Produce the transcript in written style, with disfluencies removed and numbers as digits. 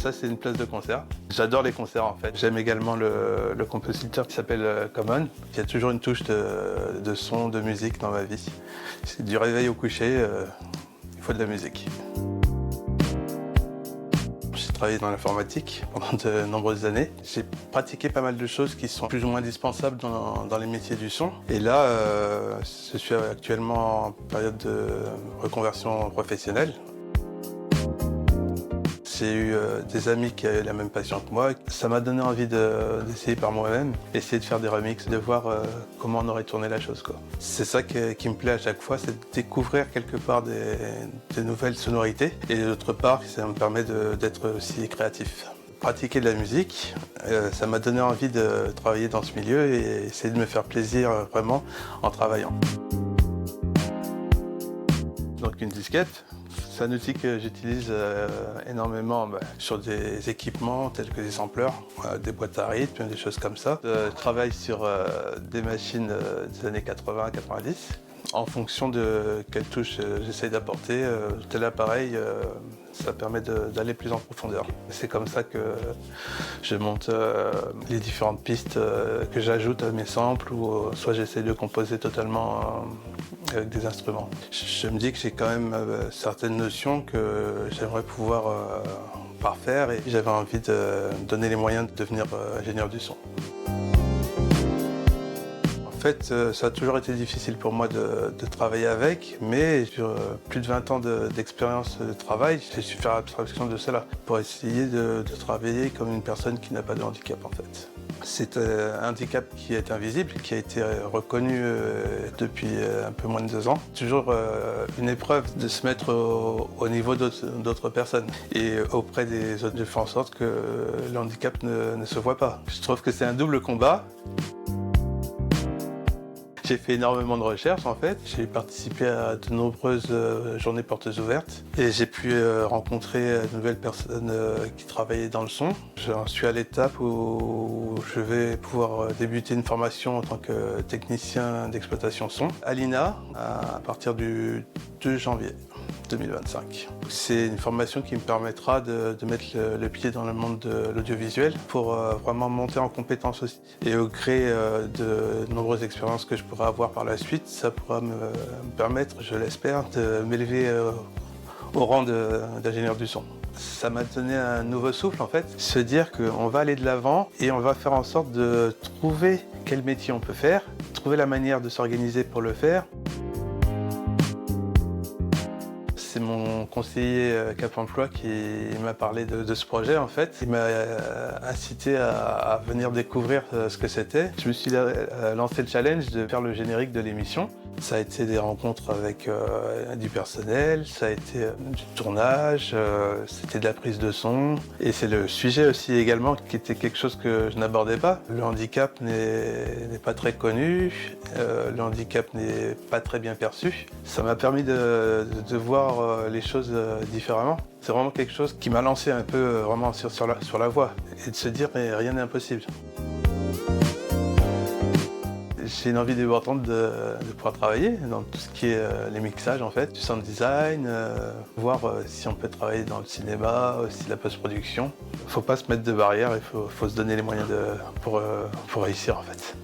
Ça, c'est une place de concert. J'adore les concerts en fait. J'aime également le compositeur qui s'appelle Common. Il y a toujours une touche de son, de musique dans ma vie. C'est du réveil au coucher, il faut de la musique. J'ai travaillé dans l'informatique pendant de nombreuses années. J'ai pratiqué pas mal de choses qui sont plus ou moins indispensables dans les métiers du son. Et là, je suis actuellement en période de reconversion professionnelle. J'ai eu des amis qui avaient la même passion que moi. Ça m'a donné envie d'essayer par moi-même, essayer de faire des remixes, de voir comment on aurait tourné la chose, quoi. C'est ça qui me plaît à chaque fois, c'est de découvrir quelque part des nouvelles sonorités. Et d'autre part, ça me permet d'être aussi créatif. Pratiquer de la musique, ça m'a donné envie de travailler dans ce milieu et essayer de me faire plaisir vraiment en travaillant. Donc une disquette. C'est un outil que j'utilise énormément sur des équipements tels que des sampleurs, des boîtes à rythme, des choses comme ça. Je travaille sur des machines des années 80-90. En fonction de quelle touche j'essaye d'apporter, tel appareil, ça permet d'aller plus en profondeur. C'est comme ça que je monte les différentes pistes que j'ajoute à mes samples ou soit j'essaie de composer totalement avec des instruments. Je me dis que j'ai quand même certaines notions que j'aimerais pouvoir parfaire et j'avais envie de me donner les moyens de devenir ingénieur du son. En fait, ça a toujours été difficile pour moi de travailler avec, mais sur plus de 20 ans d'expérience de travail, j'ai su faire abstraction de cela pour essayer de travailler comme une personne qui n'a pas de handicap en fait. C'est un handicap qui est invisible, qui a été reconnu depuis un peu moins de 2 ans. Toujours une épreuve de se mettre au niveau d'autres personnes et auprès des autres de faire en sorte que le handicap ne se voit pas. Je trouve que c'est un double combat. J'ai fait énormément de recherches en fait. J'ai participé à de nombreuses journées portes ouvertes et j'ai pu rencontrer de nouvelles personnes qui travaillaient dans le son. J'en suis à l'étape où je vais pouvoir débuter une formation en tant que technicien d'exploitation son à l'INA à partir du 2 janvier 2025. C'est une formation qui me permettra de mettre le pied dans le monde de l'audiovisuel pour vraiment monter en compétences aussi. Et au gré de nombreuses expériences que je pourrai avoir par la suite, ça pourra me permettre, je l'espère, de m'élever au rang d'ingénieur du son. Ça m'a donné un nouveau souffle en fait, se dire qu'on va aller de l'avant et on va faire en sorte de trouver quel métier on peut faire, trouver la manière de s'organiser pour le faire. C'est mon conseiller Cap Emploi qui m'a parlé de ce projet en fait. Il m'a incité à venir découvrir ce que c'était. Je me suis lancé le challenge de faire le générique de l'émission. Ça a été des rencontres avec du personnel, ça a été du tournage, c'était de la prise de son. Et c'est le sujet aussi également qui était quelque chose que je n'abordais pas. Le handicap n'est pas très connu, le handicap n'est pas très bien perçu. Ça m'a permis de voir les choses différemment. C'est vraiment quelque chose qui m'a lancé un peu vraiment sur la voie et de se dire mais rien n'est impossible. J'ai une envie débordante de pouvoir travailler dans tout ce qui est les mixages en fait, du sound design, voir si on peut travailler dans le cinéma, aussi la post-production. Faut pas se mettre de barrières, il faut se donner les moyens pour réussir en fait.